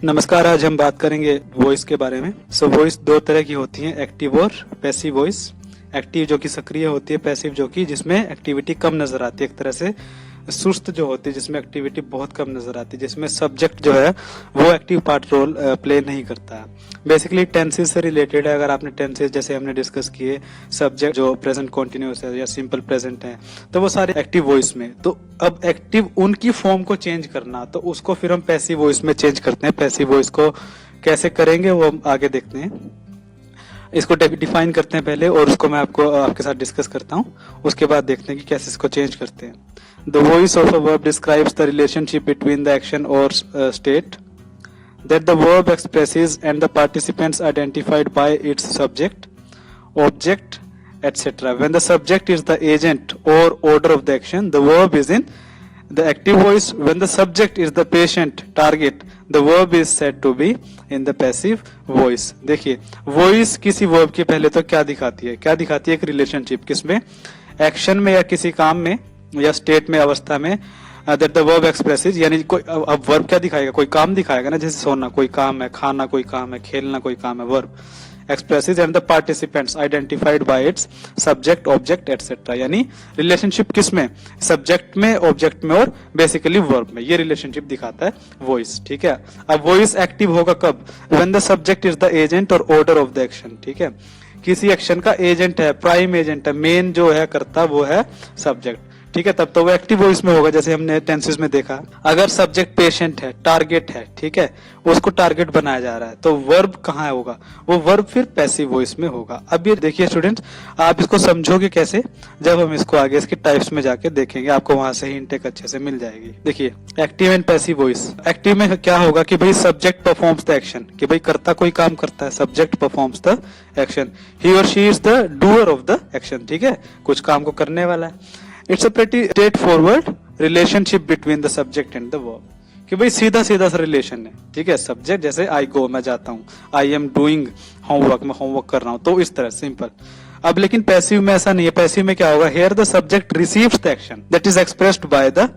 नमस्कार। आज हम बात करेंगे वॉइस के बारे में। वॉइस दो तरह की होती है, एक्टिव और पैसिव वॉइस। एक्टिव जो कि सक्रिय होती है, पैसिव जो कि जिसमें एक्टिविटी कम नजर आती है, एक तरह से सुस्त जो होती है जिसमें एक्टिविटी बहुत कम नजर आती है, जिसमें सब्जेक्ट जो है वो एक्टिव पार्ट रोल प्ले नहीं करता है। बेसिकली टेंसेस से रिलेटेड है। अगर आपने टेंसेस जैसे हमने डिस्कस किए, सब्जेक्ट जो प्रेजेंट कॉन्टिन्यूअस है या सिंपल प्रेजेंट है, तो वो सारे एक्टिव वॉइस में। तो अब एक्टिव उनकी फॉर्म को चेंज करना, तो उसको फिर हम पैसिव वॉइस में चेंज करते हैं। पैसिव वॉइस को कैसे करेंगे वो हम आगे देखते हैं। इसको डिफाइन करते हैं पहले और उसको मैं आपके साथ डिस्कस करता हूँ। उसके बाद देखते हैं कि कैसे इसको चेंज करते हैं। The voice of a verb describes the relationship between the action और state that the verb expresses and the participants identified by its subject, object, etc. When the subject is the agent or order of the action, the verb is in the active voice. When the subject is the patient, target, the verb is said to be in the passive voice. देखिए, voice किसी verb के पहले तो क्या दिखाती है? क्या दिखाती है? एक relationship किसमें? एक्शन में या किसी काम में या स्टेट में, अवस्था में। दैट द वर्ब एक्सप्रेसेस, यानी कोई अब वर्ब क्या दिखाएगा? कोई काम दिखाएगा ना, जैसे सोना कोई काम है, खाना कोई काम है, खेलना कोई काम है। Verb expresses and the participants identified by it's subject, object etcetera. यानी रिलेशनशिप किसमें? सब्जेक्ट में, ऑब्जेक्ट में और बेसिकली वर्ब में। ये रिलेशनशिप दिखाता है वॉइस। ठीक है। अब वॉइस एक्टिव होगा कब? When the subject is the agent और ऑर्डर ऑफ द एक्शन। ठीक है। किसी एक्शन का एजेंट है, प्राइम एजेंट है, मेन जो है करता वो है सब्जेक्ट। ठीक है, तब तो वो एक्टिव वॉइस में होगा, जैसे हमने टेंसेस में देखा। अगर सब्जेक्ट पेशेंट है, टारगेट है, ठीक है, उसको टारगेट बनाया जा रहा है, तो वर्ब कहाँ होगा? वो वर्ब फिर पैसिव वॉइस में होगा। अब ये देखिए स्टूडेंट्स, आप इसको समझोगे कैसे? जब हम इसको आगे इसके टाइप्स में जाके देखेंगे, आपको वहां से हिंट एक अच्छे से मिल जाएगी। देखिए, active and passive voice. Active में क्या होगा कि भाई सब्जेक्ट परफॉर्म्स द एक्शन, कि भाई करता कोई काम करता है, सब्जेक्ट परफॉर्म्स द एक्शन, ही और she is the doer of the action. ठीक है, कुछ काम को करने वाला है। It's a pretty straight forward relationship between the subject and the verb, कि भाई सीधा सीधा सा रिलेशन है। ठीक है, सब्जेक्ट जैसे आई गो, मैं जाता हूँ, आई एम डूइंग होमवर्क, मैं होमवर्क कर रहा हूँ, तो इस तरह सिंपल। अब लेकिन पैसिव में ऐसा नहीं है। पैसिव में क्या होगा? Here the subject receives the action that is expressed by the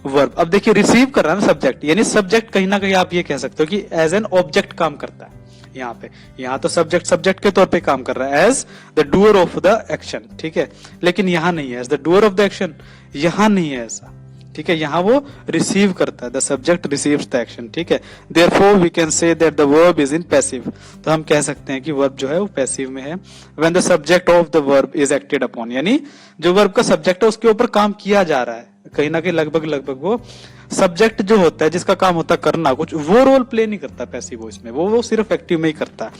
verb. अब देखिए, रिसीव कर रहा है ना सब्जेक्ट, यानी सब्जेक्ट कहीं ना कहीं आप ये कह सकते हो कि एज एन ऑब्जेक्ट काम करता है। यहाँ तो सब्जेक्ट के तौर पे काम कर रहा है as the doer of the action. ठीक है, लेकिन यहाँ नहीं है as the doer of the action, यहाँ नहीं है ऐसा। ठीक है, यहाँ वो रिसीव करता है, the subject receives the action. ठीक है, therefore we can say that the verb is in passive. तो हम कह सकते हैं कि वर्ब जो है वो पैसिव में है। When the subject of the verb is acted upon, यानी जो वर्ब का सब्जेक्ट है उसके ऊपर काम किया जा रहा है, कहीं ना कहीं लगभग वो सब्जेक्ट जो होता है, जिसका काम होता है करना कुछ, वो रोल प्ले नहीं करता पैसिव वॉइस में, वो सिर्फ एक्टिव में ही करता है।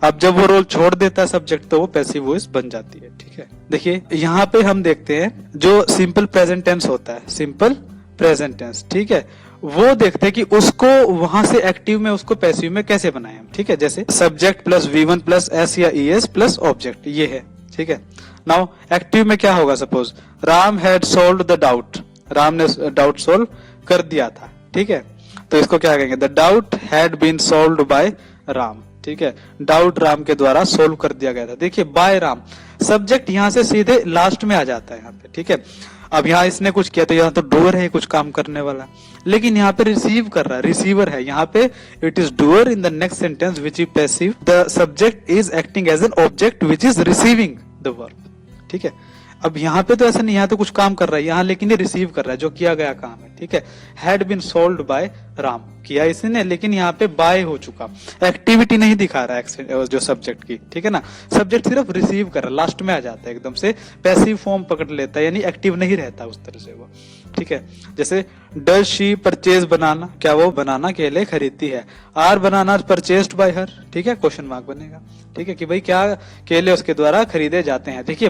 अब जब वो रोल छोड़ देता है सब्जेक्ट, तो वो पैसिव वॉइस बन जाती है। ठीक है, देखिए यहाँ पे हम देखते हैं जो सिंपल प्रेजेंट टेंस होता है, सिंपल प्रेजेंट टेंस, ठीक है, वो देखते हैं कि उसको वहां से एक्टिव में उसको पैसिव में कैसे बनाए हम। ठीक है, जैसे subject plus V1 plus S या ES प्लस ऑब्जेक्ट, ये है। ठीक है, नाउ एक्टिव में क्या होगा? Suppose Ram had solved the doubt, Ram ने डाउट सोल्व कर दिया था। ठीक है, तो इसको क्या कहेंगे? The doubt had been solved by Ram. ठीक है, डाउट राम के द्वारा सोल्व कर दिया गया था। देखिए, बाय राम, सब्जेक्ट यहाँ से सीधे लास्ट में आ जाता है यहाँ पे। ठीक है, अब यहाँ इसने कुछ किया तो यहाँ तो डूअर है, कुछ काम करने वाला, लेकिन यहाँ पे रिसीव कर रहा है, रिसीवर है यहाँ पे। It is doer in the next sentence which is passive. The subject is acting as an object which is receiving the verb. ठीक है, अब यहाँ पे तो ऐसा नहीं, यहाँ तो कुछ काम कर रहा है यहाँ, लेकिन ये रिसीव कर रहा है जो किया गया काम है। ठीक है, had been solved by Ram, किया इसने, लेकिन यहाँ पे बाय हो चुका, एक्टिविटी नहीं दिखा रहा है जो सब्जेक्ट की। ठीक है ना, सब्जेक्ट सिर्फ रिसीव कर रहा है, लास्ट में आ जाता है, एकदम से पैसिव फॉर्म पकड़ लेता है, यानी एक्टिव नहीं रहता उस तरह से वो। ठीक है, जैसे डज शी परचेज बनाना, क्या वो बनाना केले खरीदती है? Are banana purchased by her. ठीक है, क्वेश्चन मार्क बनेगा। ठीक है, कि भाई क्या केले उसके द्वारा खरीदे जाते हैं। देखिए,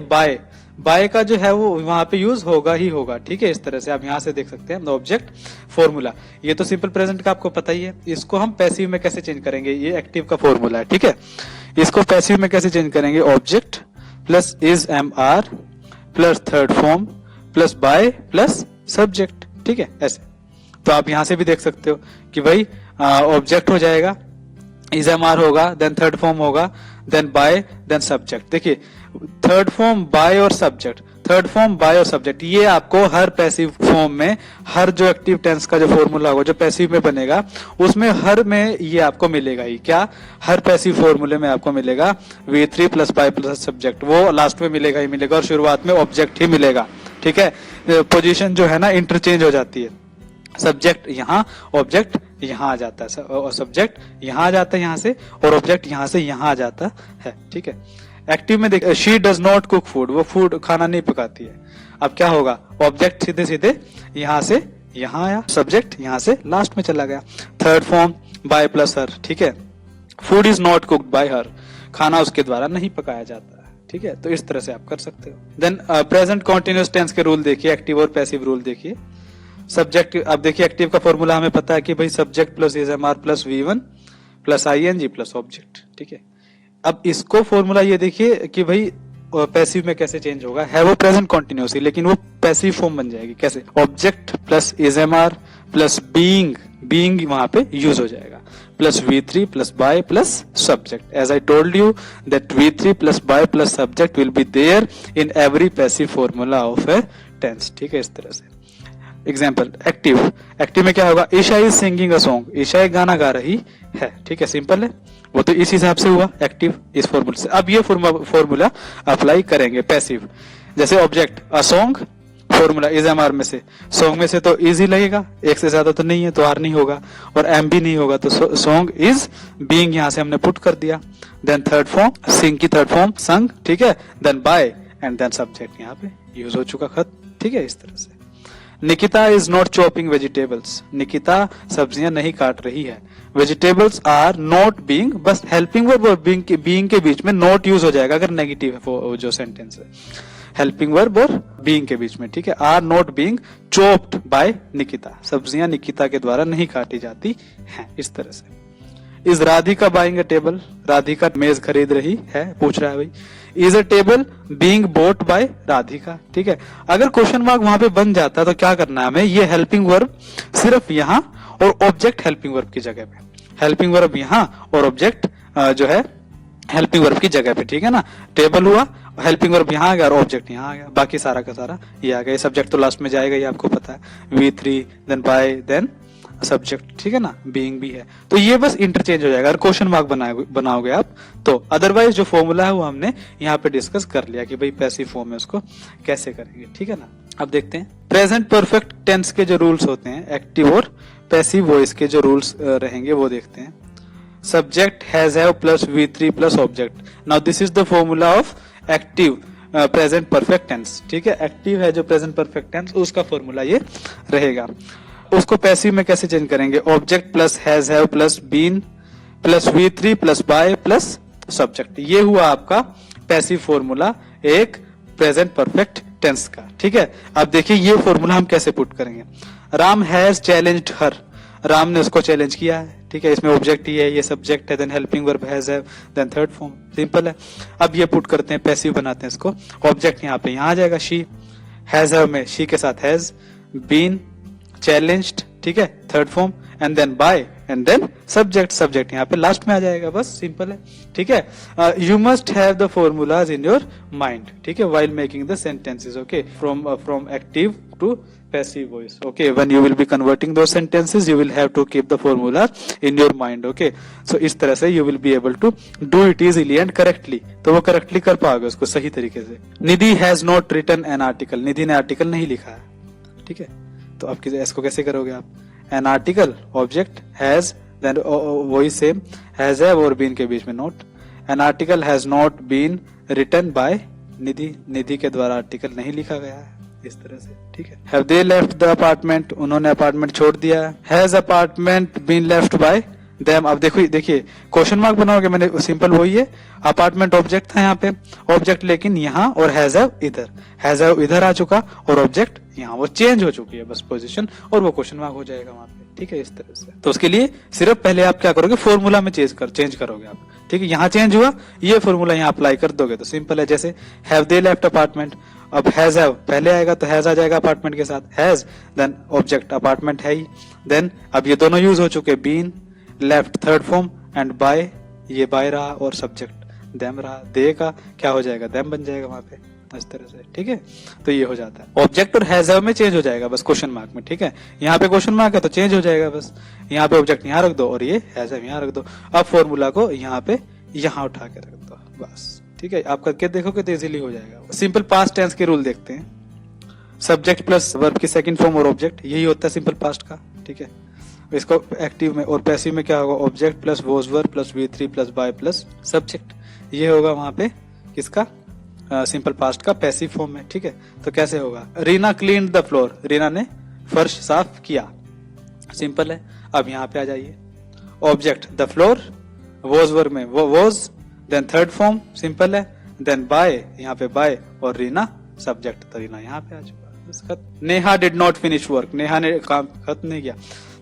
बाय का जो है वो वहां पे यूज होगा ही होगा। ठीक है, इस तरह से आप यहाँ से देख सकते हैं ऑब्जेक्ट फॉर्मूला। ये तो सिंपल प्रेजेंट का आपको पता ही है, इसको हम पैसिव में कैसे चेंज करेंगे? ये एक्टिव का फॉर्मूला है। ठीक है, इसको पैसिव में कैसे चेंज करेंगे? Object plus is MR plus third form plus by plus subject. ठीक है, ऐसे। तो आप यहां से भी देख सकते हो कि भाई ऑब्जेक्ट हो जाएगा, इज MR होगा, देन थर्ड फॉर्म होगा, देन बाय, देन सब्जेक्ट। देखिए, थर्ड फॉर्म बाय और सब्जेक्ट थर्ड फॉर्म बाय और सब्जेक्ट, ये आपको हर पैसिव फॉर्म में, हर जो एक्टिव टेंस का जो फॉर्मूला होगा जो पैसिव में बनेगा उसमें हर में ये आपको मिलेगा ही। क्या? हर पैसिव फॉर्मूले में आपको मिलेगा V3 plus by plus subject, वो लास्ट में मिलेगा ही मिलेगा और शुरुआत में ऑब्जेक्ट ही मिलेगा। ठीक है, पोजीशन जो है ना इंटरचेंज हो जाती है, सब्जेक्ट यहाँ, ऑब्जेक्ट यहाँ आ जाता है, और सब्जेक्ट यहाँ आ जाता है यहाँ से, और ऑब्जेक्ट यहाँ से यहाँ आ जाता है। ठीक है, एक्टिव में देख, she does not cook food, वो फूड खाना नहीं पकाती है। अब क्या होगा, ऑब्जेक्ट सीधे सीधे यहाँ से यहाँ आया, सब्जेक्ट यहाँ से लास्ट में चला गया। थर्ड फॉर्म बाय प्लस हर। ठीक है, food is not cooked bye हर, खाना उसके द्वारा नहीं पकाया जाता है। ठीक है, तो इस तरह से आप कर सकते हो। देन प्रेजेंट कॉन्टिन्यूअस टेंस के रूल देखिए, एक्टिव और पैसिव रूल देखिए। सब्जेक्ट, अब देखिए एक्टिव का फॉर्मूला हमें पता है कि भाई subject plus is am are plus V1 plus ING plus object. ठीक है, अब इसको फॉर्मूला ये देखिए कि भाई पैसिव में कैसे चेंज होगा, है वो प्रेजेंट कॉन्टिन्यूस लेकिन वो पैसिव फॉर्म बन जाएगी। कैसे? Object plus is am are plus being वहां पे यूज हो जाएगा, plus V3 plus by plus subject. As I told you that V3 plus by plus subject will be there in every passive formula of a tense. ठीक है, इस तरह से। Example, active में क्या होगा, Isha is singing a song, Isha एक गाना गा रही है। ठीक है, सिंपल है, वो तो इस हिसाब से हुआ एक्टिव, इस फॉर्मूले से। अब ये फॉर्मूला अप्लाई करेंगे पैसिव, जैसे ऑब्जेक्ट अ सॉन्ग, फॉर्मूला इजएमआर में से, सॉन्ग में से तो इजी लगेगा, एक से ज्यादा तो नहीं है तो आर नहीं होगा, और एम भी नहीं होगा, तो सॉन्ग इज बीइंग यहां से हमने पुट कर दिया। देन थर्ड फॉर्म, सिंग की थर्ड फॉर्म संग। ठीक है, then by and then subject यहाँ पे यूज हो चुका खत। ठीक है, इस तरह से। Nikita is not chopping vegetables, Nikita सब्जियां नहीं काट रही है। वेजिटेबल्स आर नॉट बीइंग, बस हेल्पिंग वर्ब और बीइंग के बीच में नॉट यूज हो जाएगा अगर नेगेटिव है वो जो सेंटेंस है, हेल्पिंग वर्ब और बीइंग के बीच में। ठीक है, are not being chopped by Nikita, सब्जियां निकिता के द्वारा नहीं काटी जाती हैं। इस तरह से। Is Radhika buying a table, Radhika मेज खरीद रही है, पूछ रहा है भाई। Is a table being bought by Radhika. ठीक है, अगर क्वेश्चन मार्क वहां पे बन जाता है तो क्या करना है हमें, ये हेल्पिंग वर्ब सिर्फ यहाँ और ऑब्जेक्ट हेल्पिंग वर्ब की जगह पे, हेल्पिंग वर्ब यहाँ और ऑब्जेक्ट जो है हेल्पिंग वर्ब की जगह पे। ठीक है ना, टेबल हुआ, हेल्पिंग वर्ब यहाँ आ गया और ऑब्जेक्ट यहाँ आ गया, बाकी सारा का सारा ये आ गया। सब्जेक्ट तो लास्ट में जाएगा, ये आपको पता है, V3 then by then subject. ठीक है ना, बीइंग भी है, तो ये बस इंटरचेंज हो जाएगा अगर क्वेश्चन मार्क बनाओगे आप तो। अदरवाइज जो फॉर्मूला है वो हमने यहाँ पे डिस्कस कर लिया कि भाई पैसिव फॉर्म में उसको कैसे करेंगे। ठीक है ना, अब देखते हैं प्रेजेंट परफेक्ट टेंस के जो रूल्स होते हैं, एक्टिव और पैसिव वॉइस के जो रूल्स रहेंगे वो देखते हैं। Subject has have plus V3 plus object. Now this is the formula of active present perfect tense. ठीक है, एक्टिव है जो प्रेजेंट परफेक्ट टेंस, उसका फॉर्मूला ये रहेगा। उसको पैसिव में कैसे चेंज करेंगे, object plus has have plus been plus V3 plus by plus subject. ये हुआ आपका पैसिव फॉर्मूला एक प्रेजेंट परफेक्ट टेंस का। ठीक है, अब देखिए ये फॉर्मूला हम कैसे पुट करेंगे। राम हैज चैलेंज्ड हर, राम ने उसको चैलेंज किया है। ठीक है, इसमें ऑब्जेक्ट ही है, ये सब्जेक्ट है, then helping verb has have, then third form, simple है। अब ये पुट करते हैं, पैसिव बनाते हैं इसको। ऑब्जेक्ट यहाँ पे यहाँ आ जाएगा शी, हैज हैव में शी के साथ हैज, बीन चैलेंज्ड, ठीक है, third form, and then by and then subject यहाँ पे लास्ट में आ जाएगा, बस सिंपल है। ठीक है, you must have the formulas in your mind. ठीक है, while making the sentences, okay, from active to passive voice. Okay, when you will be converting those sentences you will have to keep the formula in your mind. Okay, so इस तरह से you will be able to do it easily and correctly. तो वो correctly कर पाओगे उसको सही तरीके से। निधि has not written an article, निधि ने आर्टिकल नहीं लिखा है। ठीक है, तो आप इसको कैसे करोगे आप, an article object has, then वही सेम has have और been के बीच में not, an article has not been written by निधि, निधि के द्वारा आर्टिकल नहीं लिखा गया है, इस तरह से। ठीक है, have they left the apartment, उन्होंने अपार्टमेंट छोड़ दिया है। has apartment been left by them, अब देखिए क्वेश्चन मार्क बनाओगे, मैंने सिंपल वही है, अपार्टमेंट ऑब्जेक्ट था यहाँ पे, ऑब्जेक्ट लेकिन यहाँ, और हैज हैव इधर, हैज हैव इधर आ चुका और ऑब्जेक्ट यहाँ, वो चेंज हो चुकी है बस पोजीशन, और वो क्वेश्चन मार्क हो जाएगा वहां पे। ठीक है, इस तरह से। तो उसके लिए सिर्फ पहले आप क्या करोगे, फॉर्मूला में चेंज करोगे आप। ठीक है, यहाँ चेंज हुआ, ये फॉर्मूला यहाँ अप्लाई कर दोगे तो सिंपल है। जैसे हैव दे लेफ्ट अपार्टमेंट, अब हैज हैव पहले आएगा तो हैज आ जाएगा अपार्टमेंट के साथ, हैज देन ऑब्जेक्ट अपार्टमेंट है ही, देन अब ये दोनों यूज हो चुके, been left third form, and by, ये बाय रहा और सब्जेक्ट देम रहा, दे का क्या हो जाएगा, देम बन जाएगा वहां पे। इस तरह से, ठीक है। तो ये हो जाता है। ऑब्जेक्ट और हैज हैव में चेंज हो जाएगा बस क्वेश्चन मार्क में, ठीक है। यहाँ पे क्वेश्चन मार्क है तो चेंज हो जाएगा बस, यहाँ पे ऑब्जेक्ट यहाँ रख दो और ये हैज हैव यहाँ रख दो। अब फॉर्मूला को यहाँ पे यहाँ उठा के रख दो बस, ठीक है। आप करके देखोगे तो इजीली हो जाएगा। सिंपल पास्ट टेंस के रूल देखते हैं। सब्जेक्ट प्लस वर्ब की सेकंड फॉर्म और ऑब्जेक्ट, यही होता है सिंपल पास्ट का, ठीक है। इसको एक्टिव में और पैसिव में क्या होगा, object plus was verb plus V3 plus by plus subject, ये होगा वहां पे किसका, सिंपल पास्ट का पैसिव फॉर्म में, ठीक है। तो कैसे होगा, Reena cleaned the floor, Reena ने फर्श साफ किया, सिंपल है। अब यहाँ पे आ जाइए, object the floor, was verb में वो was, then third form simple है, देन बाय, यहाँ पे बाय, और रीना सब्जेक्ट, तो रीना यहाँ पे आ चुका। Neha did not finish work, Neha ने काम खत्म नहीं किया,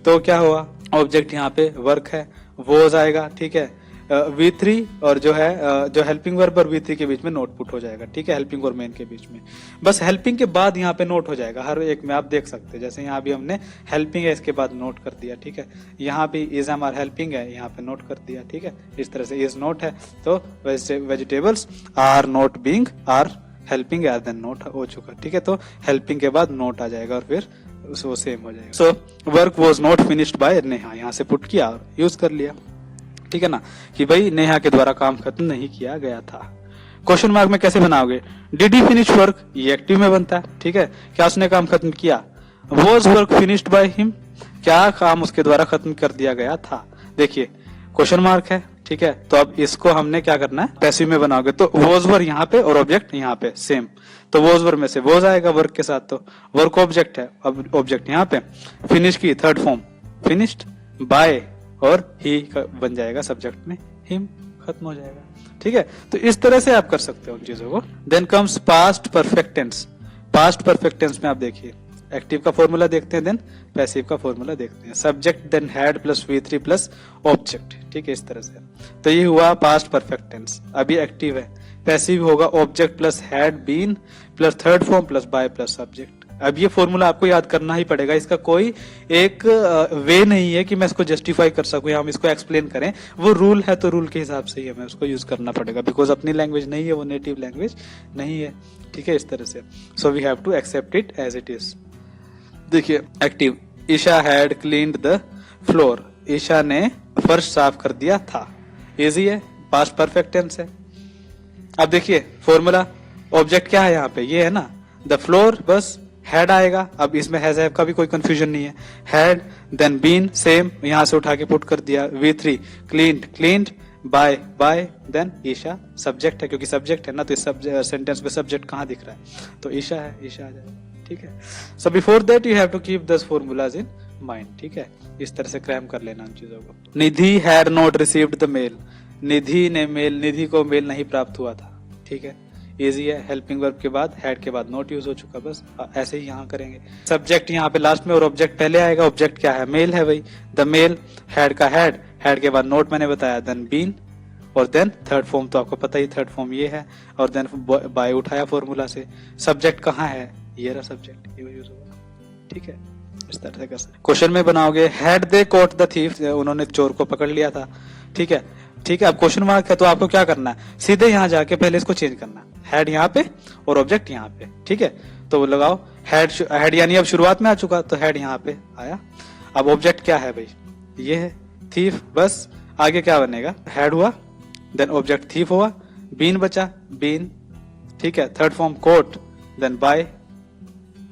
तो क्या हुआ, ऑब्जेक्ट यहाँ पे वर्क है, वॉज आएगा, ठीक है। V3 और जो है जो हेल्पिंग वर्ब और V3 के बीच में नोट पुट हो जाएगा, ठीक है, हेल्पिंग और मेन के बीच में। बस हेल्पिंग के बाद यहाँ पे नोट हो जाएगा, हर एक में आप देख सकते हैं। जैसे यहाँ भी हमने हेल्पिंग है, इसके बाद नोट कर दिया, ठीक है। यहाँ भी इज हमारा हेल्पिंग है, यहाँ पे नोट कर दिया, ठीक है। इस तरह से इज नोट है, तो vegetables are not being are helping as then not हो चुका, ठीक है। तो हेल्पिंग के बाद नोट आ जाएगा और फिर वो सेम हो जाएगा। So work was not finished by Neha, यहाँ से पुट किया और यूज कर लिया, ठीक है ना, कि भाई नेहा के द्वारा काम खत्म नहीं किया गया था। क्वेश्चन मार्क में कैसे बनाओगे, डिड ही फिनिश वर्क, ये एक्टिव में बनता है, ठीक है। क्या उसने काम खत्म किया, was work finished by him, क्या काम उसके द्वारा खत्म कर दिया गया था। देखिए क्वेश्चन मार्क है, ठीक है। तो अब इसको हमने क्या करना है, पैसिव में बनाओगे तो वॉज वर्क यहाँ पे और ऑब्जेक्ट यहाँ पे सेम, तो वॉज वर्क में से वॉज आएगा वर्क के साथ, तो वर्क ऑब्जेक्ट है, अब ऑब्जेक्ट यहाँ पे, फिनिश की थर्ड फॉर्म फिनिश्ड, बाय और ही बन जाएगा सब्जेक्ट में, हिम खत्म हो जाएगा, ठीक है। तो इस तरह से आप कर सकते हो उन चीजों को। Then comes past perfect tense. Past perfect tense में आप देखिए, एक्टिव का फॉर्मूला देखते हैं, देन पैसिव का फॉर्मूला देखते हैं। Subject then had plus V3 plus object, ठीक है, इस तरह से। तो ये हुआ पास्ट परफेक्ट टेंस। अभी एक्टिव है, पैसिव होगा object plus had been plus third form plus by plus subject. अब ये फॉर्मूला आपको याद करना ही पड़ेगा, इसका कोई एक वे नहीं है कि मैं इसको जस्टिफाई कर सकूं या हम इसको एक्सप्लेन करें। वो रूल है तो रूल के हिसाब से ही हमें उसको यूज करना पड़ेगा, बिकॉज अपनी लैंग्वेज नहीं है, वो नेटिव लैंग्वेज नहीं है, ठीक है, इस तरह से। So we have to accept it as it is. देखिए active, Isha had cleaned the floor, Isha ने फर्श साफ कर दिया था, इजी है, पास्ट परफेक्ट टेंस है। अब देखिए फॉर्मूला, ऑब्जेक्ट क्या है यहाँ पे, ये है ना द फ्लोर, बस हैड आएगा। अब इसमें हैज हैव का भी कोई कंफ्यूजन नहीं है, हैड देन बीन सेम, यहां से उठा के पुट कर दिया, V3 cleaned cleaned, by by, then Isha subject है, क्योंकि सब्जेक्ट है ना, तो इस सेंटेंस में सब्जेक्ट कहाँ दिख रहा है, तो ईशा है, ईशा आ जाएगा, ठीक है। So before that you have to keep this formulas in mind, ठीक है, इस तरह से क्रैम कर लेना उन चीजों को। Nidhi had not received the mail, Nidhi ने मेल, निधि को मेल नहीं प्राप्त हुआ था, ठीक है, इजी है। हेल्पिंग वर्ब के बाद हैड के बाद नोट यूज हो चुका, बस ऐसे ही यहाँ करेंगे। सब्जेक्ट यहाँ पे लास्ट में और ऑब्जेक्ट पहले आएगा, ऑब्जेक्ट क्या है, मेल है भाई, द मेल, हैड का हैड, हैड के बाद नोट मैंने बताया, देन बीन, और देन थर्ड फॉर्म तो आपको पता ही, थर्ड फॉर्म ये है, और देन बाय उठाया फॉर्मूला से। सब्जेक्ट कहाँ है, ये रहा सब्जेक्ट, ये यूज होगा, ठीक है, इस तरह से कर सकते। क्वेश्चन में बनाओगे, had they caught the thief, उन्होंने चोर को पकड़ लिया था, ठीक है, ठीक है। अब क्वेश्चन मार्क है तो आपको क्या करना है, सीधे यहाँ जाके पहले इसको चेंज करना है, हैड यहाँ पे और ऑब्जेक्ट यहाँ पे, ठीक है। तो वो लगाओ हैड, हैड यानी अब शुरुआत में आ चुका, तो हैड यहाँ पे आया। अब ऑब्जेक्ट क्या है भाई, ये है थीफ, बस आगे क्या बनेगा, हैड हुआ, देन ऑब्जेक्ट थीफ हुआ, बीन बचा, बीन, ठीक है, third form caught, then by,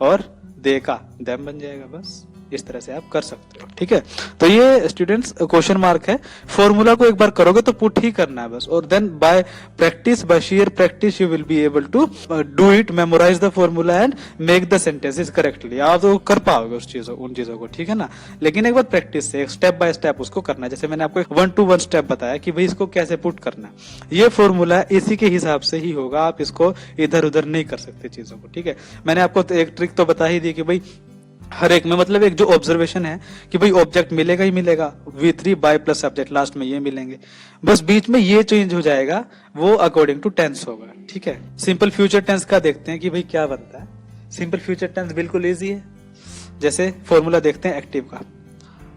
और दे का देम बन जाएगा, बस इस तरह से आप कर सकते हो, ठीक है। तो ये स्टूडेंट्स क्वेश्चन मार्क है, फॉर्मूला को एक बार करोगे तो पुट ही करना है बस, और then by practice, by sheer practice you will be able to do it, memorise the formula and make the sentences correctly. आप तो कर पाओगे उस चीजों, उन चीजों को, ठीक है ना, लेकिन एक बार प्रैक्टिस से स्टेप बाय स्टेप उसको करना है। जैसे मैंने आपको 1 to 1 स्टेप बताया कि भाई इसको कैसे पुट करना है, ये फॉर्मूला इसी के हिसाब से ही होगा, आप इसको इधर उधर नहीं कर सकते चीजों को, ठीक है। मैंने आपको एक ट्रिक तो बता ही दी कि भाई हर एक में, मतलब एक जो ऑब्जर्वेशन है कि भाई ऑब्जेक्ट मिलेगा ही मिलेगा, V3 bye plus subject last में ये मिलेंगे, बस बीच में ये चेंज हो जाएगा, वो अकॉर्डिंग टू टेंस होगा, ठीक है। सिंपल फ्यूचर टेंस का देखते हैं कि भाई क्या बनता है। सिंपल फ्यूचर टेंस बिल्कुल इजी है, जैसे फॉर्मूला देखते हैं एक्टिव का,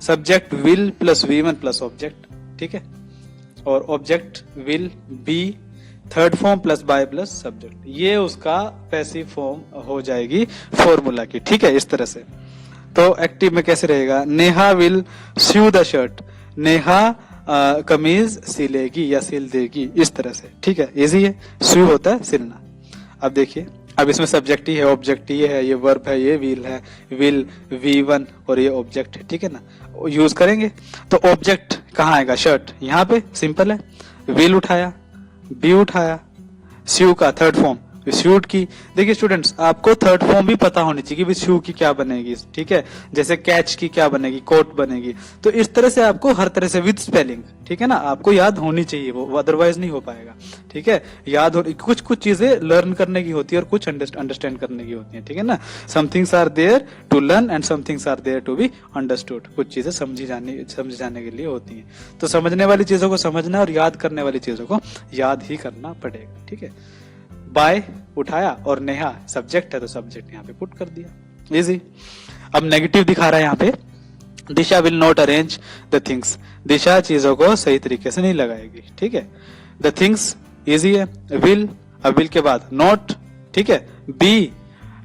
subject will plus V1 plus object, ठीक है, और object will be third form plus by plus subject, ये उसका पैसिव फॉर्म हो जाएगी फॉर्मूला की, ठीक है, इस तरह से। तो एक्टिव में कैसे रहेगा, Neha will sew the shirt, Neha कमीज सिलेगी या सिल देगी, इस तरह से, ठीक है, इजी है। स्यू होता है सिलना। अब देखिए, अब इसमें सब्जेक्ट ही है, ऑब्जेक्ट ये है, ये वर्ब है, ये विल है, विल V1 और ये ऑब्जेक्ट है, ठीक है ना, यूज करेंगे। तो ऑब्जेक्ट कहाँ आएगा, शर्ट, यहाँ पे सिंपल है, विल उठाया, बी उठाया, स्यू का थर्ड फॉर्म स्यूट की। देखिए स्टूडेंट्स, आपको थर्ड फॉर्म भी पता होनी चाहिए कि स्यू की क्या बनेगी, ठीक है, जैसे कैच की क्या बनेगी, कोट बनेगी। तो इस तरह से आपको हर तरह से विद स्पेलिंग, ठीक है ना, आपको याद होनी चाहिए, वो अदरवाइज नहीं हो पाएगा, ठीक है। याद हो, कुछ कुछ चीजें लर्न करने की होती है और कुछ अंडरस्टैंड करने की होती है, ठीक है ना। Some things are there to learn and some things are there to be understood. कुछ चीजें समझे जाने के लिए होती हैं। तो समझने वाली चीजों को समझना और याद करने वाली चीजों को याद ही करना पड़ेगा, ठीक है। बाय उठाया और नेहा सब्जेक्ट है तो सब्जेक्ट यहाँ पे पुट कर दिया, इजी। अब नेगेटिव दिखा रहा है यहाँ पे, Disha will not arrange the things, Disha चीजों को सही तरीके से नहीं लगाएगी, ठीक है। द थिंग्स इजी है, विल, अब विल के बाद नॉट, ठीक है, B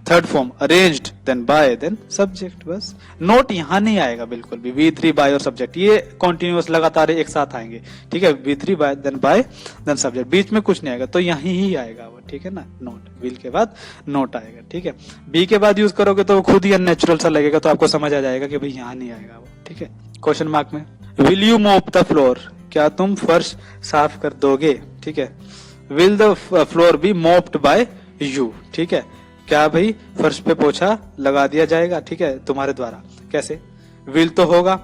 third form arranged, then by, then subject, बस। नोट यहाँ नहीं आएगा बिल्कुल भी, V3 बाय और सब्जेक्ट ये कॉन्टिन्यूअस लगातार एक साथ आएंगे, ठीक है, V3 बाय देन सब्जेक्ट, बीच में कुछ नहीं आएगा, तो यहीं ही आएगा वो, ठीक है ना, नोट, विल के बाद नोट आएगा, ठीक है। बी के बाद यूज करोगे तो खुद ही अननेचुरल सा लगेगा, तो आपको समझ आ जाएगा कि भाई यहाँ नहीं आएगा वो, ठीक है। क्वेश्चन मार्क में, will you mop the floor, क्या तुम फर्श साफ कर दोगे, ठीक है। Will the floor be mopped by you, ठीक है, क्या भाई फर्श पे पोछा लगा दिया जाएगा, ठीक है, तुम्हारे द्वारा। कैसे, विल तो होगा,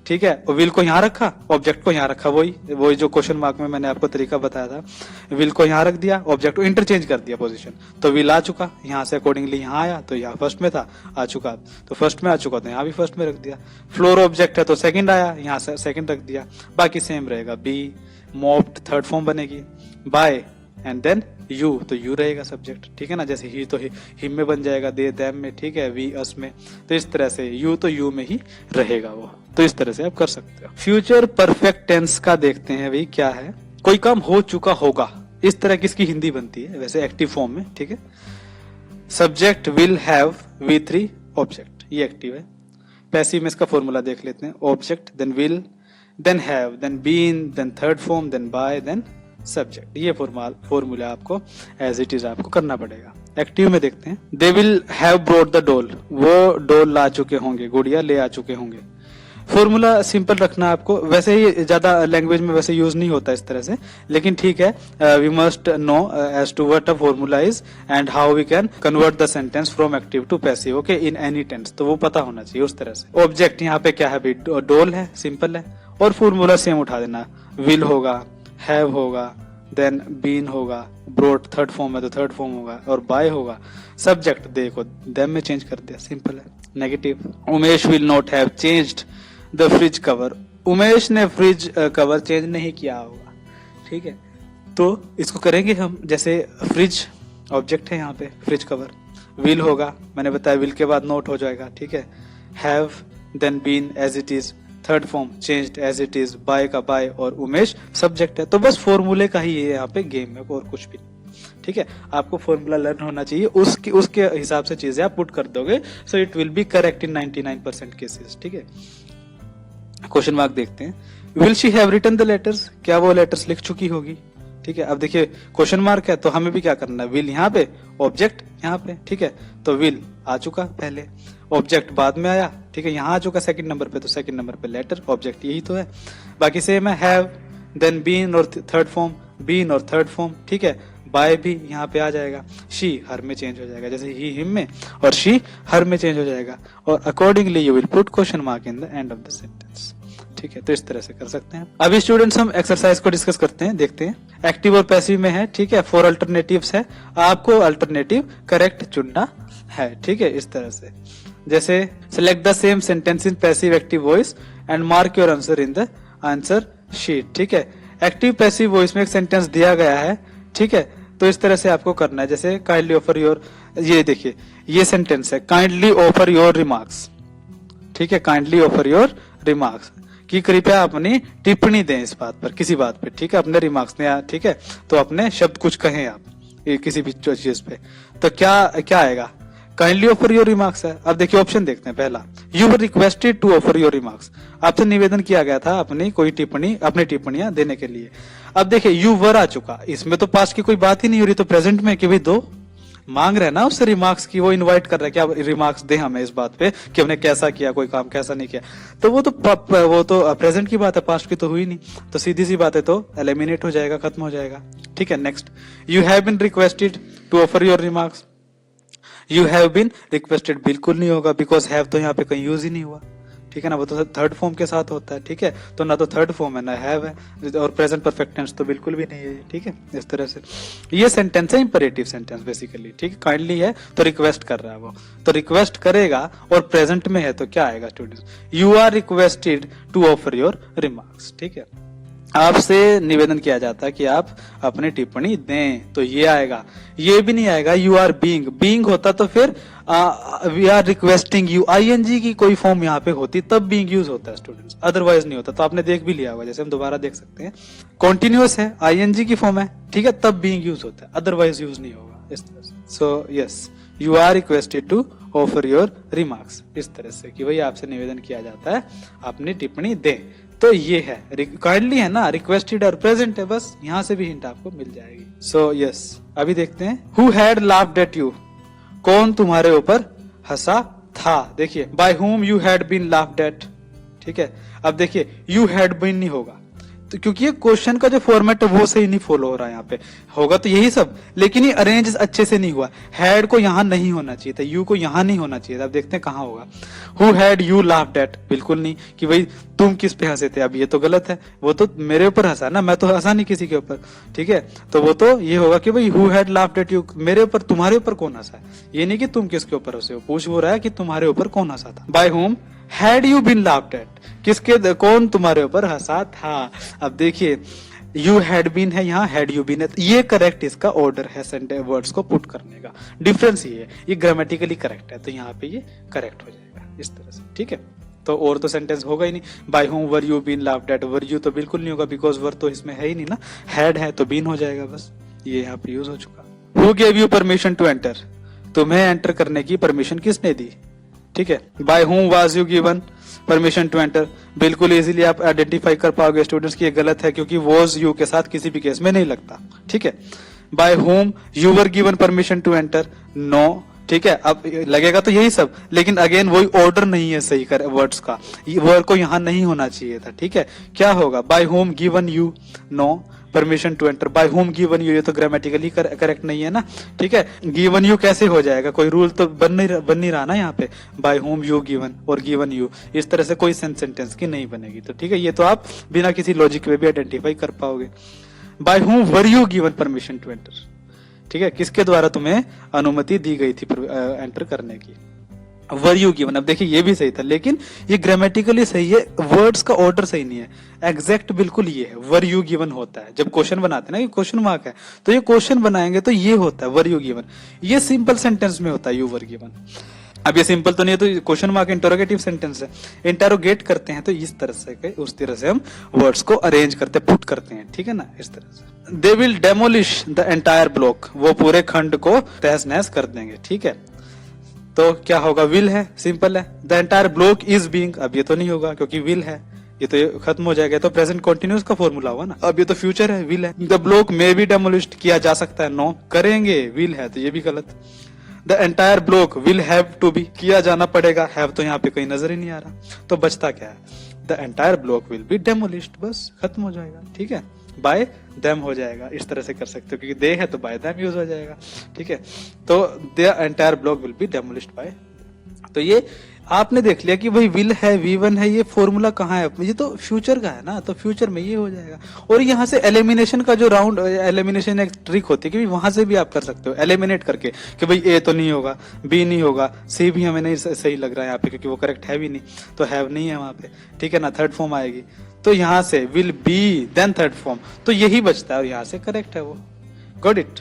ठीक है, और विल को यहाँ रखा, ऑब्जेक्ट को यहाँ रखा, वही जो क्वेश्चन मार्क में मैंने आपको तरीका बताया था, विल को यहाँ रख दिया, ऑब्जेक्ट को इंटरचेंज कर दिया पोजीशन, तो विल आ चुका, यहाँ से अकॉर्डिंगली यहाँ आया, तो यहाँ फर्स्ट में था, आ चुका, तो फर्स्ट में आ चुका, तो यहाँ भी फर्स्ट में रख दिया। फ्लोर ऑब्जेक्ट है तो सेकंड आया, यहाँ से सेकंड रख दिया, बाकी सेम रहेगा। बी मॉप्ड थर्ड फॉर्म बनेगी, बाय एंड देन यू, तो यू रहेगा सब्जेक्ट, ठीक है ना, जैसे ही तो हिम में बन जाएगा, दे दैम में, ठीक है, वी अस में, तो इस तरह से यू तो यू में ही रहेगा वो, तो इस तरह से आप कर सकते हो। फ्यूचर परफेक्ट टेंस का देखते हैं भाई क्या है, कोई काम हो चुका होगा, इस तरह की इसकी हिंदी बनती है वैसे एक्टिव फॉर्म में, ठीक है। Subject will have V3 object, ये एक्टिव है। पैसिव में इसका फॉर्मूला देख लेते हैं, object then will then have then been then third form then by then subject, ये फॉर्मूला आपको एज इट इज आपको करना पड़ेगा। एक्टिव में देखते हैं, they will have brought the doll, वो डॉल ला चुके होंगे, गुड़िया ले आ चुके होंगे। फॉर्मूला सिंपल रखना आपको, वैसे ही ज्यादा लैंग्वेज में वैसे यूज नहीं होता इस तरह से, लेकिन ठीक है, we must know as to what a formula is and how we can convert the sentence from active to passive, okay, in any tense, तो वो पता होना चाहिए उस तरह से। ऑब्जेक्ट यहाँ पे क्या है भाई, डॉल है, सिंपल है, और फॉर्मूला सेम उठा देना, विल होगा, हैव होगा, देन बीन होगा, ब्रोट थर्ड फॉर्म है तो थर्ड फॉर्म होगा, और बाय होगा, सब्जेक्ट देखो देम में चेंज कर दिया, सिंपल है। Negative, Umesh will not have changed the fridge cover, Umesh ने फ्रिज कवर चेंज नहीं किया होगा, ठीक है, तो इसको करेंगे हम, जैसे फ्रिज ऑब्जेक्ट है यहाँ पे, फ्रिज कवर, विल होगा, मैंने बताया विल के बाद नोट हो जाएगा, ठीक है, have then been as it is, third form changed as it is, by का बाय, और उमेश सब्जेक्ट है। तो बस फॉर्मूले का ही है यहाँ पे गेम में, और कुछ भी, ठीक है। आपको फॉर्मूला लर्न होना चाहिए, उसके हिसाब से चीजें आप पुट कर दोगे, so it will be correct in 99% cases, ठीक है। क्वेश्चन मार्क देखते हैं, will she have written the letters, क्या वो लेटर्स लिख चुकी होगी, ठीक है। अब देखिए क्वेश्चन मार्क है तो हमें भी क्या करना है, विल यहाँ पे, ऑब्जेक्ट यहाँ पे, ठीक है, तो विल आ चुका पहले, ऑब्जेक्ट बाद में आया, ठीक है, यहाँ आ चुका सेकंड नंबर पे, तो सेकंड नंबर पे लेटर, ऑब्जेक्ट यही तो है, बाकी सेम है, हैव देन बीन और थर्ड फॉर्म, बीन और थर्ड फॉर्म, ठीक है, बाय भी यहाँ पे आ जाएगा, शी हर में चेंज हो जाएगा, जैसे ही हिम में, और शी हर में चेंज हो जाएगा, और accordingly you will put question mark in the end of the sentence, ठीक है। तो इस तरह से कर सकते हैं। अभी स्टूडेंट्स हम एक्सरसाइज को डिस्कस करते हैं, देखते हैं। एक्टिव और पैसिव में है, ठीक है, 4 अल्टरनेटिव्स है, आपको अल्टरनेटिव करेक्ट चुनना है, ठीक है, इस तरह से। जैसे select the same sentence in passive active voice and mark your answer in the answer sheet, ठीक है। एक्टिव पैसिव वॉइस में एक सेंटेंस दिया गया है, ठीक है, तो इस तरह से आपको करना है, जैसे काइंडली ऑफर योर, ये देखिए ये सेंटेंस है, काइंडली ऑफर योर रिमार्क्स, ठीक है, काइंडली ऑफर योर रिमार्क्स, कि कृपया अपनी टिप्पणी दें इस बात पर, किसी बात पे, ठीक है, अपने रिमार्क्स ने, ठीक है, तो अपने शब्द कुछ कहें आप किसी भी चीज पे। तो क्या क्या आएगा, काइंडली ऑफर योर रिमार्क्स है। अब देखिए ऑप्शन देखते हैं। पहला, you were requested to offer your remarks, आपसे निवेदन किया गया था अपनी कोई टिप्पणी, अपनी टिप्पणियां देने के लिए। अब देखिए यू वर आ चुका, इसमें तो पास्ट की कोई बात ही नहीं हो रही, तो प्रेजेंट में कि भाई दो मांग रहे ना उससे रिमार्क्स की, वो इनवाइट कर रहे हैं कि आप रिमार्क्स दें हमें इस बात पे कि हमने कैसा किया, कोई काम कैसा नहीं किया। तो वो तो प्रेजेंट की बात है, पास्ट की तो हुई नहीं, तो सीधी सी बात है, तो एलिमिनेट हो जाएगा, खत्म हो जाएगा। ठीक है, next, you have been requested to offer your remarks, you have been requested बिल्कुल नहीं होगा, बिकॉज हैव तो यहाँ पे कहीं यूज ही नहीं हुआ, ठीक है ना, वो तो थर्ड फॉर्म के साथ होता है, ठीक है, तो ना तो थर्ड फॉर्म है ना हैव है, और प्रेजेंट परफेक्ट टेंस तो बिल्कुल भी नहीं है, ठीक है। इस तरह से ये सेंटेंस है इंपरेटिव सेंटेंस बेसिकली, ठीक है, काइंडली है तो रिक्वेस्ट कर रहा है वो, तो रिक्वेस्ट करेगा और प्रेजेंट में है तो क्या आएगा students, you are requested to offer your remarks, ठीक है, आपसे निवेदन किया जाता है कि आप अपनी टिप्पणी दें, तो ये आएगा। ये भी नहीं आएगा यू आर बीइंग, बीइंग होता तो फिर we are requesting you, ING की कोई फॉर्म यहाँ पे होती तब बीइंग यूज होता है स्टूडेंट्स, अदरवाइज नहीं होता। तो आपने देख भी लिया होगा, जैसे हम दोबारा देख सकते हैं, कॉन्टिन्यूअस है, आईएनजी की फॉर्म है, ठीक है, तब बीइंग यूज होता है, अदरवाइज यूज नहीं होगा इस तरह से। So yes, you are requested to offer your remarks, इस तरह से कि भाई आपसे निवेदन किया जाता है अपनी टिप्पणी दें। तो ये है काइंडली है ना, रिक्वेस्टेड और प्रेजेंट है, बस यहाँ से भी हिंट आपको मिल जाएगी। सो यस, अभी देखते हैं, who had laughed at you, कौन तुम्हारे ऊपर हंसा था। देखिए by whom you had been laughed at, ठीक है। अब देखिए यू हैड बीन नहीं होगा, तो क्योंकि ये क्वेश्चन का जो फॉर्मेट है वो सही नहीं फॉलो हो रहा है, यहाँ पे होगा तो यही सब, लेकिन ये अरेंज अच्छे से नहीं हुआ। हैड को यहाँ नहीं होना चाहिए था, यू को यहाँ नहीं होना चाहिए था। अब देखते हैं कहाँ होगा। Who had you laughed eight, बिल्कुल नहीं कि भाई तुम किस पे हंसे थे, अब ये तो गलत है, वो तो मेरे ऊपर हंसा ना, मैं तो हंसा नहीं किसी के ऊपर, ठीक है। तो वो तो ये होगा कि भाई who had laughed at you, मेरे ऊपर, तुम्हारे ऊपर कौन हंसा है, ये नहीं कि तुम किसके ऊपर हंसे हो, पूछ हो रहा है कि तुम्हारे ऊपर कौन हंसा था। By whom had you been laughed at, किसके, कौन तुम्हारे ऊपर हंसा था। अब देखिए यू हैड बीन है, यहाँ हैड यू बीन है, ये करेक्ट इसका ऑर्डर है सेंटेंस वर्ड्स को पुट करने का, डिफरेंस ये है, ये ग्रामेटिकली करेक्ट है, तो यहाँ पे ये करेक्ट हो जाएगा इस तरह से, ठीक है। तो और तो सेंटेंस होगा ही नहीं। By whom were you been laughed at, were you तो बिल्कुल नहीं होगा, बिकॉज वर तो इसमें है ही नहीं ना, हैड है तो बीन हो जाएगा, बस ये यहाँ पे यूज हो चुका। Who gave you permission to enter, तुम्हें एंटर करने की परमिशन किसने दी, ठीक है। By whom was you given permission to enter, बिल्कुल इजीली आप आइडेंटिफाई कर पाओगे स्टूडेंट्स की ये गलत है, क्योंकि वॉज यू के साथ किसी भी केस में नहीं लगता, ठीक है। By whom you were given permission to enter, no, ठीक है। अब लगेगा तो यही सब, लेकिन अगेन वही ऑर्डर नहीं है सही कर वर्ड्स का, वर्ड को यहाँ नहीं होना चाहिए था, ठीक है। क्या होगा, by whom given you, no permission to enter, by whom given you, ये तो ग्रामेटिकली करेक्ट नहीं है ना, ठीक है। गिवन यू कैसे हो जाएगा, कोई रूल तो बन नहीं रहा ना यहाँ पे, बाय होम यू गिवन और गिवन यू, इस तरह से कोई सेंटेंस की नहीं बनेगी, तो ठीक है, ये तो आप बिना किसी लॉजिक में भी आइडेंटिफाई कर पाओगे। By whom were you given permission to enter, ठीक है, किसके द्वारा तुम्हें अनुमति दी गई थी एंटर करने की, वर यू गिवन। अब देखिए ये भी सही था, लेकिन ये ग्रामेटिकली सही है, वर्ड्स का ऑर्डर सही नहीं है, एग्जैक्ट बिल्कुल ये है, वर यू गिवन होता है जब क्वेश्चन बनाते हैं ना, ये क्वेश्चन मार्क है, तो ये क्वेश्चन बनाएंगे तो ये होता है वर यू गिवन, ये सिंपल सेंटेंस में होता है यू वर गिवन। अब ये सिंपल तो नहीं है, तो क्वेश्चन मार्क इंटरोगेटिव सेंटेंस है, इंटरोगेट करते हैं तो इस तरह से, उस तरह से हम वर्ड्स को अरेंज करते हैं, पुट करते हैं, ठीक है ना, इस तरह से। They will demolish the entire block, वो पूरे खंड को तहस नहस कर देंगे, ठीक है। तो क्या होगा, विल है, सिंपल है। The entire block is being, अब ये तो नहीं होगा क्योंकि विल है, ये तो खत्म हो जाएगा, तो प्रेजेंट कंटिन्यूअस का फॉर्मूला हुआ ना, अब ये तो फ्यूचर है, विल है। द ब्लॉक में बी डेमोलिश्ड, किया जा सकता है, नो करेंगे, विल है तो ये भी गलत। The entire block will have to be, किया जाना पड़ेगा, हैव तो यहाँ पे कहीं नजर ही नहीं आ रहा, तो बचता क्या है, the entire block will be demolished, बस खत्म हो जाएगा, ठीक है। बाय देम हो जाएगा, इस तरह से कर सकते हो, क्योंकि दे है तो बाय देम यूज हो जाएगा, ठीक है। तो the entire block will be demolished by, तो ये आपने देख लिया कि भाई विल है, V1 है, ये फॉर्मूला कहाँ है, ये तो फ्यूचर का है ना, तो फ्यूचर में ये हो जाएगा। और यहाँ से एलिमिनेशन का जो राउंड, एलिमिनेशन एक ट्रिक होती है कि वहां से भी आप कर सकते हो एलिमिनेट करके, कि भाई ए तो नहीं होगा, बी नहीं होगा, सी भी हमें नहीं सही लग रहा है यहाँ पे, क्योंकि वो करेक्ट है भी नहीं, तो हैव नहीं है वहां पे, ठीक है ना, थर्ड फॉर्म आएगी, तो यहाँ से will be then third form, तो यही बचता है, और यहाँ से करेक्ट है वो। Got it.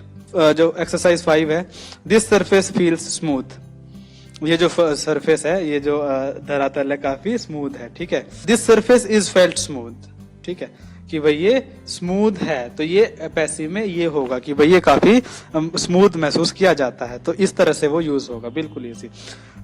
जो एक्सरसाइज 5 है, दिस सरफेस फील्स स्मूथ, ये जो सरफेस है, ये जो धरातल है काफी स्मूथ है, ठीक है। This surface is felt smooth, ठीक है, कि भाई ये स्मूथ है, तो ये पैसिव में ये होगा कि भाई ये काफी स्मूथ महसूस किया जाता है, तो इस तरह से वो यूज होगा, बिल्कुल easy.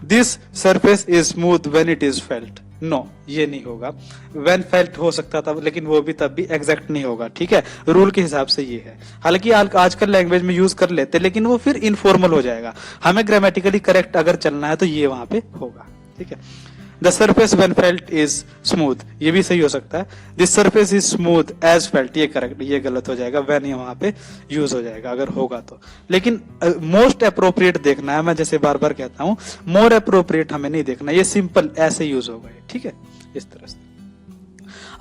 This surface is smooth when it is felt, no ये नहीं होगा। व्हेन फेल्ट हो सकता था, लेकिन वो भी तब भी एग्जैक्ट नहीं होगा, ठीक है, रूल के हिसाब से ये है। हालांकि आजकल लैंग्वेज में यूज कर लेते, लेकिन वो फिर इनफॉर्मल हो जाएगा। हमें ग्रामेटिकली करेक्ट अगर चलना है तो ये वहां पे होगा, ठीक है। The surface when felt is smooth, ये भी सही हो सकता है। This surface is smooth as felt, ये करेक्ट, ये गलत हो जाएगा, व्हेन ये वहां पे यूज हो जाएगा अगर होगा तो। लेकिन मोस्ट अप्रोप्रिएट देखना है, मैं जैसे बार बार कहता हूं, मोर अप्रोप्रिएट हमें नहीं देखना, ये सिंपल ऐसे यूज होगा, ठीक है, इस तरह से।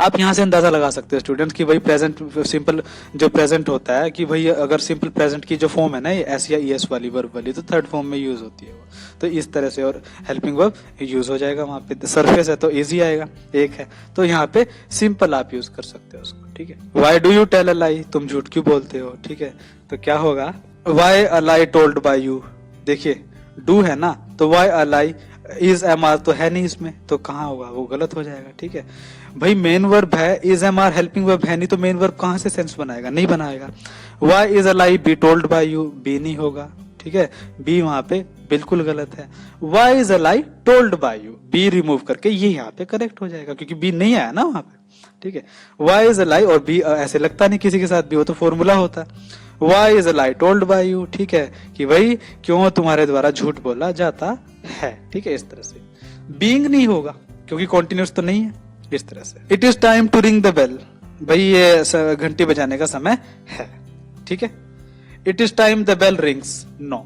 आप यहां से अंदाजा लगा सकते हो स्टूडेंट्स कि भाई प्रेजेंट सिंपल जो प्रेजेंट होता है, कि भाई अगर सिंपल प्रेजेंट की जो फॉर्म है ना, ये एस या ईएस वाली वर्ब वाली, तो थर्ड फॉर्म में यूज होती है वो, तो इस तरह से। और हेल्पिंग वर्ब यूज हो जाएगा वहां पे। सरफेस है तो इजी आएगा, एक है तो यहाँ पे सिंपल आप यूज कर सकते हो उसको, ठीक है। Why do you tell a lie, तुम झूठ क्यों बोलते हो, ठीक है, तो क्या होगा, why a lie told by you. देखिए डू है ना, तो why a lie, is am are तो है नहीं इसमें, तो कहाँ होगा, वो गलत हो जाएगा, ठीक है। भाई मेन वर्ब है, is am are helping verb है नहीं, तो मेन वर्ब कहाँ से सेंस बनाएगा, नहीं बनाएगा। Why is a lie be told by you, be नहीं होगा, ठीक है, बी वहां पे बिल्कुल गलत है। Why is a lie told by you, be remove करके ये यहाँ पे करेक्ट हो जाएगा, क्योंकि बी नहीं आया ना वहां पे, ठीक है। वाई इज अ लाई, और बी ऐसे लगता नहीं किसी के साथ भी हो, तो फॉर्मूला होता है why is a lie told by you, ठीक है, कि भाई क्यों तुम्हारे द्वारा झूठ बोला जाता है, ठीक है, इस तरह से। बीइंग नहीं होगा क्योंकि कॉन्टिन्यूस तो नहीं है, इस तरह से। It is time to ring the bell, भाई ये घंटी बजाने का समय है, ठीक है। It is time the bell rings, no,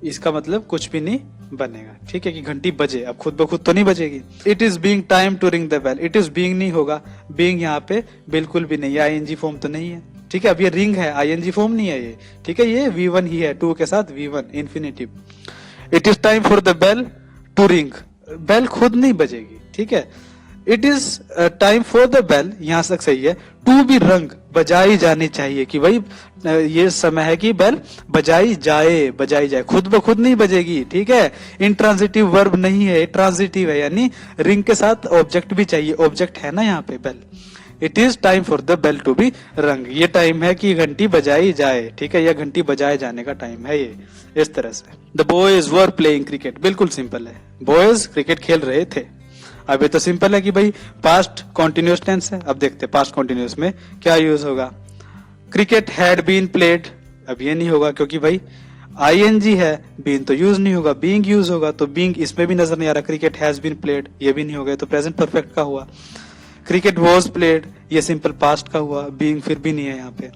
इसका मतलब कुछ भी नहीं बनेगा, ठीक है, कि घंटी बजे, अब खुद ब खुद तो नहीं बजेगी। It is being time to ring the bell, it is being नहीं होगा, बीइंग यहाँ पे बिल्कुल भी नहीं, आईएनजी फॉर्म तो नहीं है, ठीक है। अब ये रिंग है, आईएनजी फॉर्म नहीं है ये, ठीक है, ये V1 ही है, टू के साथ V1 infinitive. It is time for the bell to ring, bell खुद नहीं बजेगी, ठीक है। It is time for the bell, यहां तक सही है, टू बी रंग, बजाई जानी चाहिए, कि भाई ये समय है कि बेल बजाई जाए, बजाई जाए, खुद ब खुद नहीं बजेगी, ठीक है। इंट्रांजिटिव वर्ब नहीं है, ट्रांजिटिव है, यानी रिंग के साथ ऑब्जेक्ट भी चाहिए, ऑब्जेक्ट है ना यहाँ पे bell. It is time for the bell to be rung, ये टाइम है कि घंटी बजाई जाए, ठीक है, यह घंटी बजाए जाने का टाइम है ये, इस तरह से। The boys were playing cricket, बिल्कुल सिंपल है, बॉयज क्रिकेट खेल रहे थे। अब ये तो सिंपल है कि भाई पास्ट कॉन्टिन्यूस टेंस है। अब देखते हैं पास्ट कॉन्टिन्यूस में क्या यूज होगा। क्रिकेट हैड बीन प्लेड, अब ये नहीं होगा क्योंकि भाई आईएनजी है, बीन तो यूज नहीं होगा, बीइंग यूज होगा, तो बीइंग इसमें भी नजर नहीं आ रहा। क्रिकेट हैज बीन प्लेड, ये भी नहीं होगा, तो प्रेजेंट परफेक्ट का हुआ। क्रिकेट वॉज प्लेड, ये सिंपल पास्ट का हुआ, बीइंग फिर भी नहीं है यहाँ पे।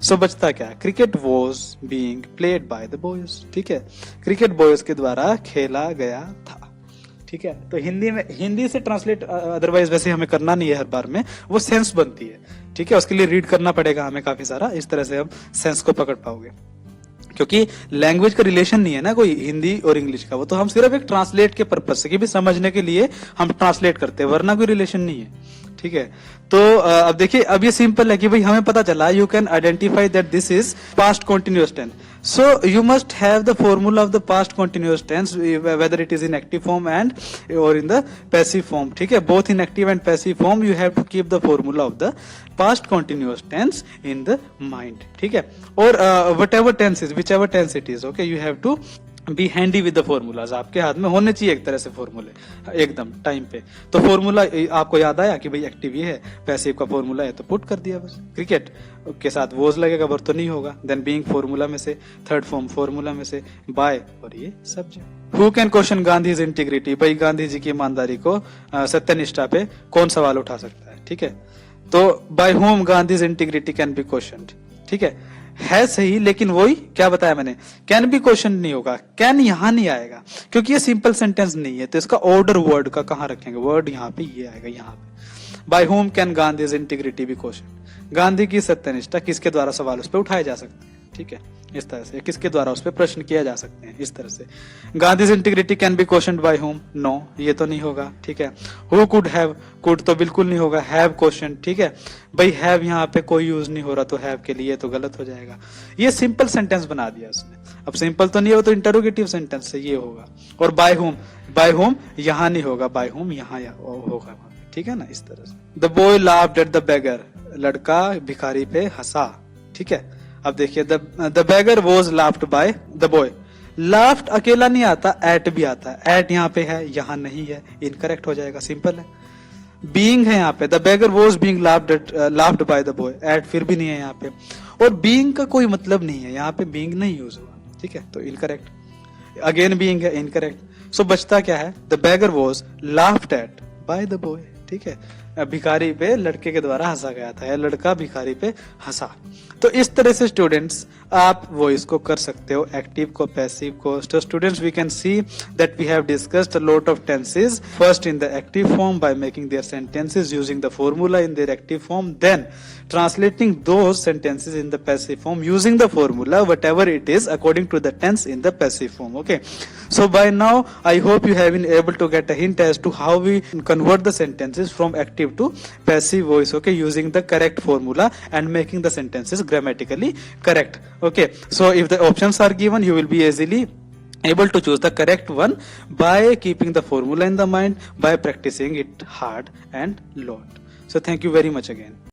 सो बचता क्या, cricket was being played by the boys, ठीक है, क्रिकेट बॉयज के द्वारा खेला गया था, ठीक है। तो हिंदी में, हिंदी से ट्रांसलेट अदरवाइज वैसे हमें करना नहीं है हर बार में, वो सेंस बनती है, ठीक है, उसके लिए रीड करना पड़ेगा हमें काफी सारा, इस तरह से हम सेंस को पकड़ पाओगे, क्योंकि लैंग्वेज का रिलेशन नहीं है ना कोई हिंदी और इंग्लिश का, वो तो हम सिर्फ एक ट्रांसलेट के पर्पज से, कि भी समझने के लिए हम ट्रांसलेट करते हैं, वरना कोई रिलेशन नहीं है, ठीक है। तो अब देखिए, अब ये सिंपल है कि भाई हमें पता चला, you can identify that this is past continuous tense, so you must have the formula of the past continuous tense, whether it is in active form and और इन द पैसिव फॉर्म, ठीक है, both in active and passive form you have to keep the formula of the past continuous tense in the mind, ठीक है। और whatever tense is, whichever tense it is, okay, you have to be handy with the formulas, आपके हाथ में होने चाहिए एक तरह से फॉर्मूले एकदम टाइम पे। तो फॉर्मूला आपको याद आया कि भाई एक्टिव ये है, पैसिव का फॉर्मूला है, तो पुट कर दिया बस। क्रिकेट के साथ वॉज लगेगा, वर्ब तो नहीं होगा, देन बीइंग फॉर्मूला में से, थर्ड फॉर्म फॉर्मूला में से, बाय और ये subject. Who can question Gandhi's integrity, भाई गांधी जी की ईमानदारी को, सत्यनिष्ठा पे कौन सवाल उठा सकता है, ठीक है। तो by whom Gandhi's integrity can be questioned, ठीक है सही, लेकिन वही क्या बताया मैंने, कैन भी क्वेश्चन नहीं होगा, कैन यहां नहीं आएगा क्योंकि ये सिंपल सेंटेंस नहीं है, तो इसका ऑर्डर वर्ड का कहां रखेंगे, वर्ड यहाँ पे ये आएगा, यहाँ पे। By whom can Gandhi's integrity be question, Gandhi की सत्यनिष्ठा किसके द्वारा सवाल उस पर उठाए जा सकते हैं, ठीक है, इस तरह से किसके द्वारा उस पर प्रश्न किया जा सकते हैं, इस तरह से। Gandhi's integrity can be question by whom, no, ये तो नहीं होगा, ठीक है। हु कुड हैव, कुड तो बिल्कुल नहीं होगा, हैव क्वेश्चन, ठीक है भाई, हैव यहाँ पे कोई यूज नहीं हो रहा तो हैव के लिए तो गलत हो जाएगा। ये सिंपल सेंटेंस बना दिया उसने, अब सिंपल तो नहीं हो तो इंटरोगेटिव सेंटेंस से ये होगा। और बाय होम, बाय होम यहाँ नहीं होगा, बाय होम यहाँ होगा, ठीक है ना, इस तरह से। The boy laughed at the beggar, लड़का भिखारी पे हंसा, ठीक है। अब देखिए the beggar was laughed by the boy, laughed अकेला नहीं आता, एट भी आता है, एट यहाँ पे है, यहाँ नहीं है, इनकरेक्ट हो जाएगा, सिंपल है। बीइंग है यहाँ पे, the beggar was being laughed by the boy, at फिर भी नहीं है यहाँ पे, और बीइंग का कोई मतलब नहीं है यहाँ पे, बीइंग नहीं यूज हुआ, ठीक है, तो इनकरेक्ट। अगेन बीइंग है, इनकरेक्ट। सो बचता क्या है, the beggar was laughed eight bye the boy, ठीक है, भिखारी पे लड़के के द्वारा हंसा गया था, या लड़का भिखारी पे हंसा। तो इस तरह से स्टूडेंट्स आप वॉइस को कर सकते हो, एक्टिव को, पैसिव को। तो students we can see that we have discussed a lot of tenses, first in the active form by making their sentences using the formula in their active form, then translating those sentences in the passive form using the formula whatever it is according to the tense in the passive form. Okay, so by now I hope you have been able to get a hint as to how we convert the sentences from active to passive voice, okay, using the correct formula and making the sentences grammatically correct. Okay, so if the options are given, you will be easily able to choose the correct one by keeping the formula in the mind, by practicing it hard and lot. So thank you very much again.